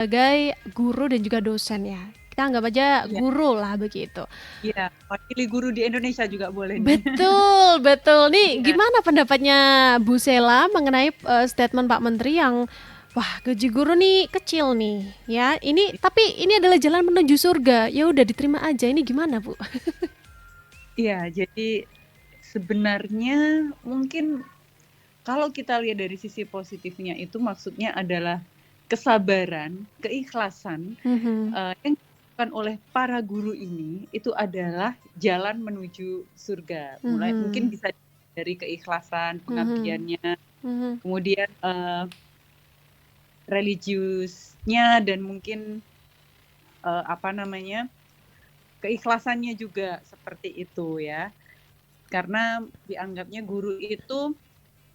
sebagai guru dan juga dosen ya. Kita anggap aja Iya, guru lah begitu. iya. Wakili guru di Indonesia juga boleh nih. Betul, betul. Nih, Iya, gimana pendapatnya Bu Sela mengenai statement Pak Menteri yang wah, gaji guru nih kecil nih, ya. Ini tapi ini adalah jalan menuju surga. Ya udah diterima aja. Ini gimana, Bu? iya. Jadi sebenarnya mungkin kalau kita lihat dari sisi positifnya itu maksudnya adalah kesabaran, keikhlasan Mhm. yang dilakukan oleh para guru ini itu adalah jalan menuju surga. Mulai mungkin Mhm. bisa dari keikhlasan, Mhm. pengabdiannya, Mhm. kemudian religiusnya dan mungkin apa namanya keikhlasannya juga seperti itu ya. Karena dianggapnya guru itu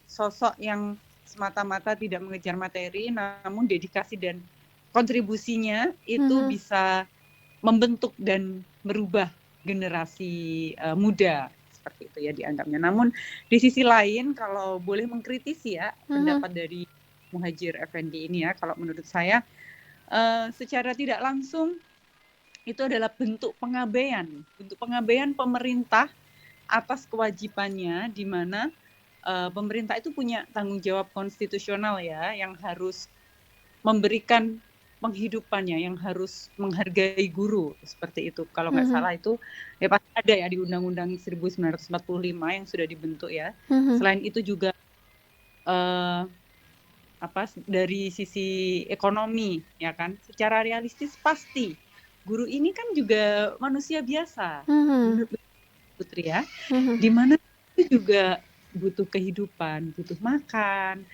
sosok yang semata-mata tidak mengejar materi, namun dedikasi dan kontribusinya itu Mhm. bisa membentuk dan merubah generasi muda seperti itu ya dianggapnya. Namun di sisi lain kalau boleh mengkritisi ya Mhm. pendapat dari Muhajir Effendi ini ya, kalau menurut saya secara tidak langsung itu adalah bentuk pengabaian pemerintah atas kewajibannya di mana pemerintah itu punya tanggung jawab konstitusional ya yang harus memberikan penghidupannya, yang harus menghargai guru seperti itu. Kalau nggak Mhm. salah itu ya pasti ada ya di Undang-Undang 1945 yang sudah dibentuk ya. Mhm. Selain itu juga eh, apa dari sisi ekonomi ya kan, secara realistis pasti guru ini kan juga manusia biasa, Mhm. benar Putri ya, Mhm. di mana itu juga butuh kehidupan, butuh makan,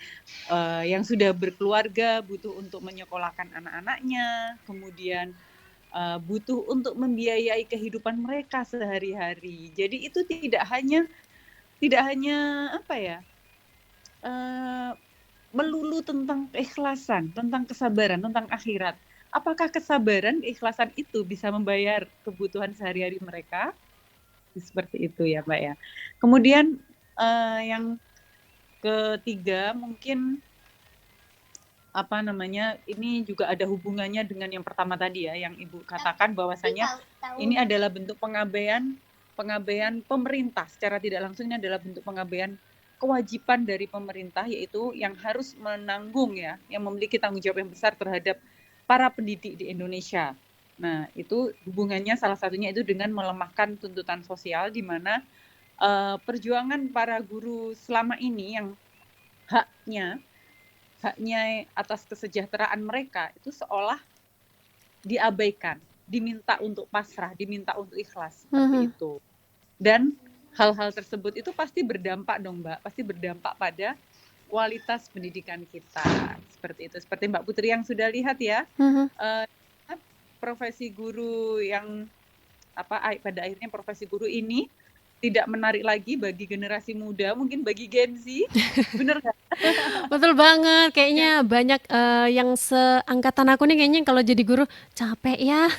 yang sudah berkeluarga butuh untuk menyekolahkan anak-anaknya, kemudian butuh untuk membiayai kehidupan mereka sehari-hari. Jadi itu tidak hanya apa ya eh, melulu tentang keikhlasan, tentang kesabaran, tentang akhirat. Apakah kesabaran, keikhlasan itu bisa membayar kebutuhan sehari-hari mereka? Seperti itu ya, Mbak ya. Kemudian yang ketiga mungkin apa namanya ini juga ada hubungannya dengan yang pertama tadi ya yang Ibu katakan bahwasanya ini adalah bentuk pengabaian pemerintah secara tidak langsung, ini adalah bentuk pengabaian kewajiban dari pemerintah yaitu yang harus menanggung ya yang memiliki tanggung jawab yang besar terhadap para pendidik di Indonesia. Nah, itu hubungannya salah satunya itu dengan melemahkan tuntutan sosial di mana perjuangan para guru selama ini yang haknya haknya atas kesejahteraan mereka itu seolah diabaikan, diminta untuk pasrah, diminta untuk ikhlas seperti Mhm. itu. Dan hal-hal tersebut itu pasti berdampak dong Mbak, pasti berdampak pada kualitas pendidikan kita seperti itu. Seperti Mbak Putri yang sudah lihat ya, Mhm. eh, profesi guru yang pada akhirnya profesi guru ini tidak menarik lagi bagi generasi muda, mungkin bagi Gen Z, bener nggak? Betul banget, Ya, kayaknya banyak, yang seangkatan aku nih kayaknya kalau jadi guru, "Capek ya,"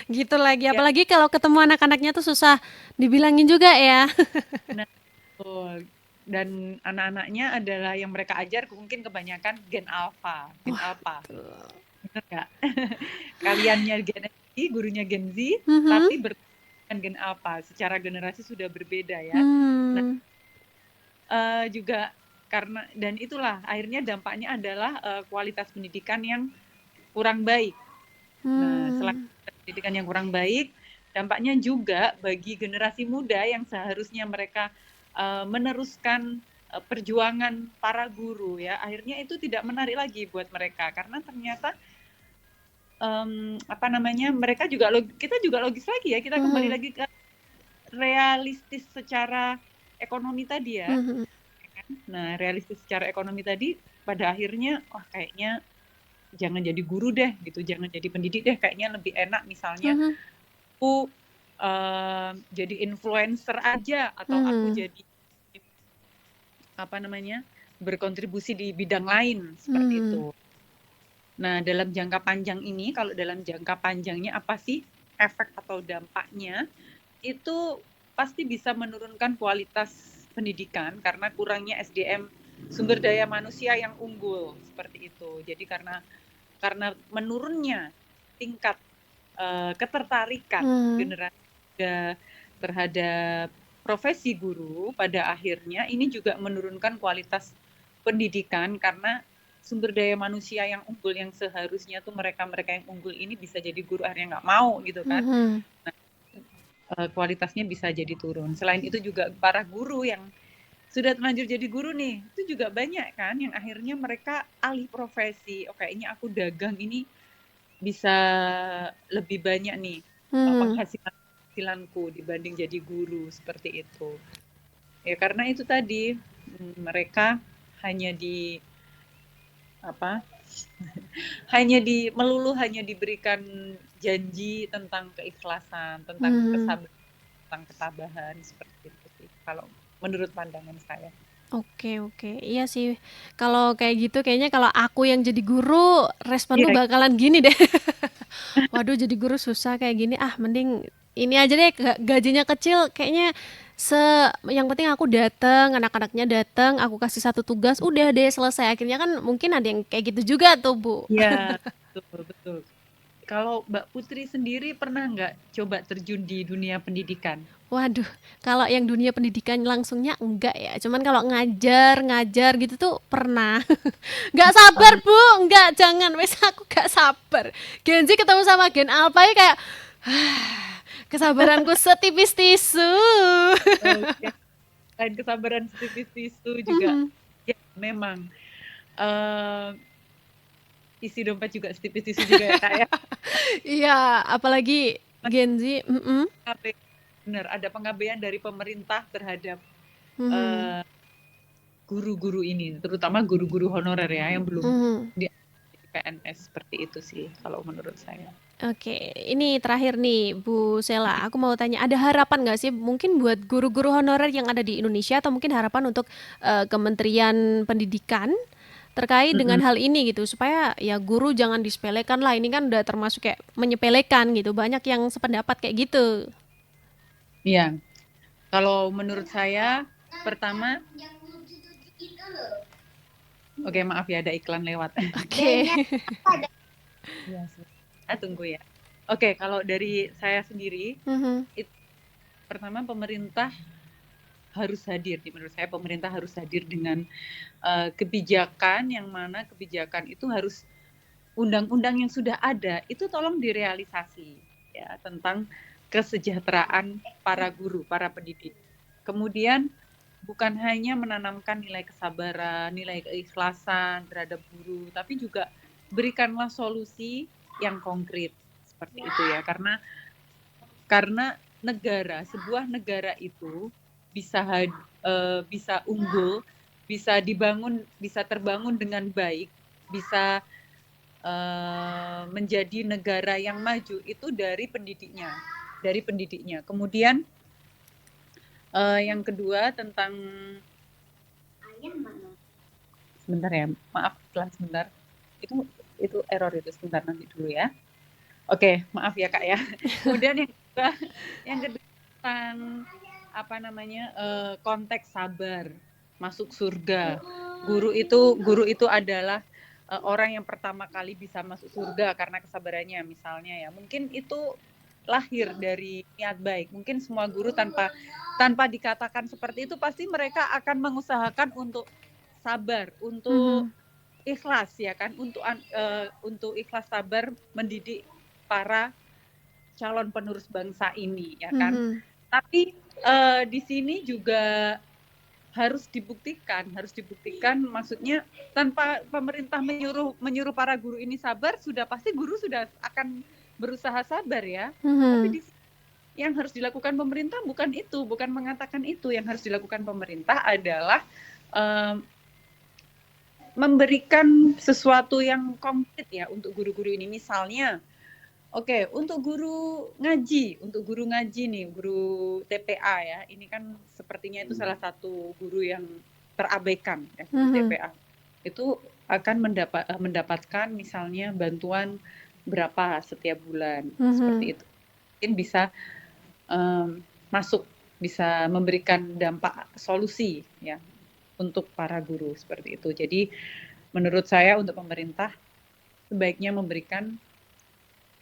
gitu lagi. ya, Apalagi kalau ketemu anak-anaknya tuh susah dibilangin juga ya. nah, betul. Dan anak-anaknya adalah yang mereka ajar mungkin kebanyakan Gen Alpha, Gen Wah, Alpha, betul. bener nggak? Kaliannya Gen Z, gurunya Gen Z, Mhm. tapi berkenan Gen Alpha. Secara generasi sudah berbeda ya. Nah, Mmm. juga karena dan itulah akhirnya dampaknya adalah kualitas pendidikan yang kurang baik. Nah, selain Mmm. pendidikan yang kurang baik, dampaknya juga bagi generasi muda yang seharusnya mereka meneruskan perjuangan para guru ya, akhirnya itu tidak menarik lagi buat mereka karena ternyata apa namanya mereka juga kita juga logis lagi ya, kita kembali Mhm. lagi ke realistis secara ekonomi tadi ya. Mhm. Nah, realistis secara ekonomi tadi pada akhirnya wah kayaknya jangan jadi guru deh gitu, jangan jadi pendidik deh, kayaknya lebih enak misalnya Mhm. aku jadi influencer aja atau aku Mhm. jadi apa namanya berkontribusi di bidang lain seperti Mhm. itu. Nah, dalam jangka panjang ini, kalau dalam jangka panjangnya apa sih efek atau dampaknya? Itu pasti bisa menurunkan kualitas pendidikan karena kurangnya SDM sumber daya manusia yang unggul seperti itu. Jadi karena karena menurunnya tingkat ketertarikan Hmm. generasi muda terhadap profesi guru, pada akhirnya ini juga menurunkan kualitas pendidikan karena sumber daya manusia yang unggul yang seharusnya tuh mereka-mereka yang unggul ini bisa jadi guru akhirnya nggak mau gitu kan. Mhm. Kualitasnya bisa jadi turun. Selain itu juga para guru yang sudah terlanjur jadi guru nih, itu juga banyak kan yang akhirnya mereka alih profesi. Oh kayaknya aku dagang ini bisa lebih banyak nih Mhm. penghasilanku dibanding jadi guru seperti itu. Ya karena itu tadi mereka hanya di apa? hanya diberikan janji tentang keikhlasan, tentang Mhm. kesabaran, tentang ketabahan seperti itu sih. Kalau menurut pandangan saya. Oke, oke. Iya sih. Kalau kayak gitu kayaknya kalau aku yang jadi guru, responku Iya, bakalan gini deh. Waduh, jadi guru susah kayak gini. Ah, mending ini aja deh, gajinya kecil kayaknya se yang penting aku datang, anak-anaknya datang, aku kasih satu tugas, udah deh selesai. Akhirnya kan mungkin ada yang kayak gitu juga tuh, Bu. iya, betul, betul. Kalau Mbak Putri sendiri pernah nggak coba terjun di dunia pendidikan? Waduh, kalau yang dunia pendidikan langsungnya enggak ya. Cuman kalau ngajar gitu tuh pernah. Nggak sabar, Oh, Bu. Nggak, jangan. Wes aku nggak sabar. Genzi ketemu sama Gen Alpha ya kayak kesabaranku setipis tisu. oke. Selain kesabaran setipis tisu juga, ya memang eh, isi dompet juga setipis tisu juga ya Kak ya. Iya, apalagi Genzi. Mm-mm. Benar, ada pengabaian dari pemerintah terhadap Mhm. eh, guru-guru ini, terutama guru-guru honorer ya yang belum Mhm. di PNS seperti itu sih kalau menurut saya. Oke, ini terakhir nih Bu Sela, aku mau tanya, ada harapan nggak sih mungkin buat guru-guru honorer yang ada di Indonesia atau mungkin harapan untuk Kementerian Pendidikan terkait dengan Mm-mm. hal ini gitu supaya ya guru jangan disepelekan lah, ini kan udah termasuk kayak menyepelekan gitu, banyak yang sependapat kayak gitu. Iya, kalau menurut saya pertama, oke maaf ya ada iklan lewat. Oke. Iya sih. Tunggu ya. Oke, kalau dari saya sendiri, Mhm. itu pertama pemerintah harus hadir. Menurut saya pemerintah harus hadir dengan kebijakan yang mana kebijakan itu harus undang-undang yang sudah ada itu tolong direalisasi ya tentang kesejahteraan para guru, para pendidik. Kemudian bukan hanya menanamkan nilai kesabaran, nilai keikhlasan terhadap guru, tapi juga berikanlah solusi yang konkret seperti itu ya. Karena sebuah negara itu bisa bisa unggul, bisa dibangun, bisa terbangun dengan baik, bisa menjadi negara yang maju itu dari pendidiknya. Kemudian yang kedua tentang sebentar ya, maaf iklan sebentar. Itu error itu sebentar nanti dulu ya. Oke, maaf ya Kak ya. Kemudian yang kedua tentang apa namanya konteks sabar masuk surga. Guru itu adalah orang yang pertama kali bisa masuk surga karena kesabarannya misalnya ya. Mungkin itu lahir dari niat baik. Mungkin semua guru tanpa dikatakan seperti itu pasti mereka akan mengusahakan untuk sabar, untuk Mhm. ikhlas ya kan, untuk ikhlas sabar mendidik para calon penerus bangsa ini ya kan. Mhm. Tapi di sini juga harus dibuktikan maksudnya tanpa pemerintah menyuruh para guru ini sabar, sudah pasti guru sudah akan berusaha sabar ya. Mhm. Tapi yang harus dilakukan pemerintah bukan itu, bukan mengatakan itu. Yang harus dilakukan pemerintah adalah um, memberikan sesuatu yang konkret ya untuk guru-guru ini. Misalnya, oke, untuk guru ngaji nih, guru TPA ya. Ini kan sepertinya itu salah satu guru yang terabaikan ya, guru Mhm. TPA. Itu akan mendapatkan misalnya bantuan berapa setiap bulan Mhm. seperti itu. Mungkin bisa masuk, bisa memberikan dampak solusi ya untuk para guru seperti itu. Jadi menurut saya untuk pemerintah sebaiknya memberikan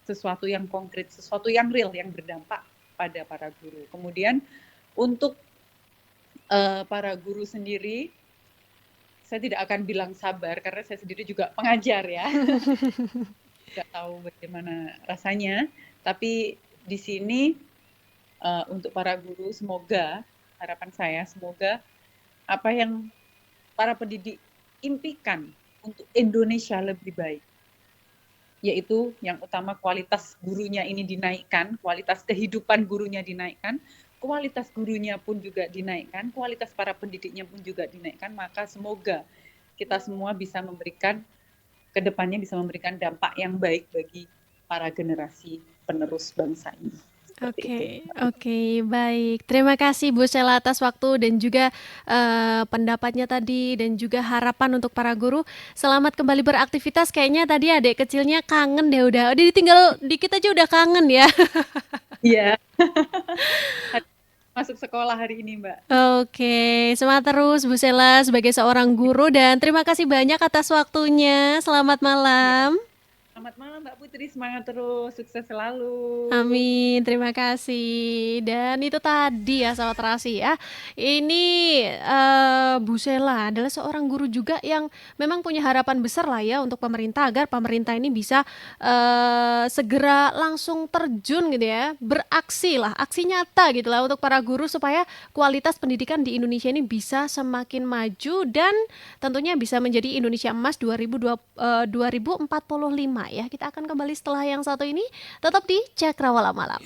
sesuatu yang konkret, sesuatu yang real, yang berdampak pada para guru. Kemudian untuk para guru sendiri, saya tidak akan bilang sabar karena saya sendiri juga pengajar ya. Nggak tahu bagaimana rasanya, tapi di sini untuk para guru semoga, harapan saya semoga apa yang para pendidik impikan untuk Indonesia lebih baik, yaitu yang utama kualitas gurunya ini dinaikkan, kualitas kehidupan gurunya dinaikkan, kualitas gurunya pun juga dinaikkan, kualitas para pendidiknya pun juga dinaikkan, maka semoga kita semua bisa memberikan, kedepannya bisa memberikan dampak yang baik bagi para generasi penerus bangsa ini. Seperti itu. Oke, oke, baik. Terima kasih Bu Sheila atas waktu dan juga pendapatnya tadi dan juga harapan untuk para guru. Selamat kembali beraktivitas. Kayaknya tadi adik kecilnya kangen deh udah ditinggal dikit aja udah kangen ya. Iya. Masuk sekolah hari ini, Mbak. Oke, semangat terus Bu Sheila sebagai seorang guru dan terima kasih banyak atas waktunya. Selamat Ya. malam. Selamat malam Mbak Putri, semangat terus, sukses selalu. Amin, terima kasih. Dan itu tadi ya sahabat terasi ya. Ini Bu Sheila adalah seorang guru juga yang memang punya harapan besar lah ya untuk pemerintah agar pemerintah ini bisa segera langsung terjun gitu ya, beraksi lah, aksi nyata gitu lah untuk para guru supaya kualitas pendidikan di Indonesia ini bisa semakin maju dan tentunya bisa menjadi Indonesia Emas 2045 ya. Kita akan kembali setelah yang satu ini. Tetap di Cakrawala Malam.